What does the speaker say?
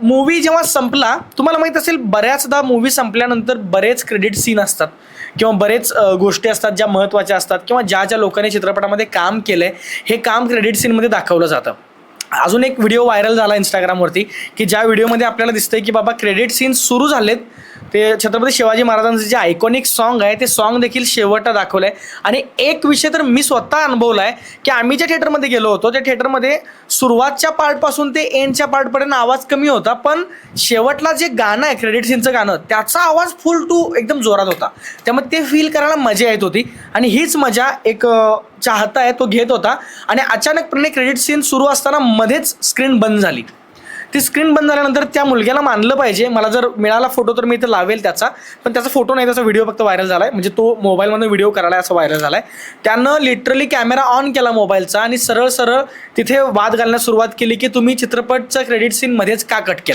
Movie जेव्हा संपला, तुम्हाला माहीत असेल बऱ्याचदा मूवी संपल्यानंतर बरेच क्रेडिट सीन असतात किंवा बरेच गोष्टी असतात ज्या महत्त्वाच्या असतात किंवा ज्या लोकांनी चित्रपटामध्ये काम केलंय हे काम क्रेडिट सीनमध्ये दाखवलं जातं. अजून एक व्हिडिओ व्हायरल झाला इंस्टाग्रामवरती की ज्या व्हिडिओमध्ये आपल्याला दिसतंय की बाबा क्रेडिट सीन सुरू झालेत, ते छत्रपती शिवाजी महाराजांचं जे आयकॉनिक सॉन्ग आहे ते सॉन्ग देखील शेवटला दाखवलं आहे. आणि एक विषय तर मी स्वतः अनुभवला आहे की आम्ही ज्या थिएटरमध्ये गेलो होतो त्या थिएटरमध्ये सुरुवातच्या पार्टपासून ते एंडच्या पार्टपर्यंत आवाज कमी होता, पण शेवटला जे गाणं आहे क्रेडिट सीनचं गाणं त्याचा आवाज फुल टू एकदम जोरात होता. त्यामुळे ते फील करायला मजा येत होती आणि हीच मजा एक चाहता आहे तो घेत होता. आणि अचानकपणे क्रेडिट सीन सुरू असताना मध्येच स्क्रीन बंद झाली. ती स्क्रीन बंद झाल्यानंतर त्या मुलग्याला मानलं पाहिजे, मला जर मिळाला फोटो तर मी इथे लावेल त्याचा, पण त्याचा फोटो नाही, त्याचा व्हिडिओ फक्त व्हायरल झाला आहे. म्हणजे तो मोबाईलमध्ये व्हिडिओ करायला असं व्हायरल झाला आहे. त्यानं लिटरली कॅमेरा ऑन केला मोबाईलचा आणि सरळ सरळ तिथे वाद घालण्यास सुरुवात केली की तुम्ही चित्रपटचा क्रेडिट सीन मध्येच का कट केला.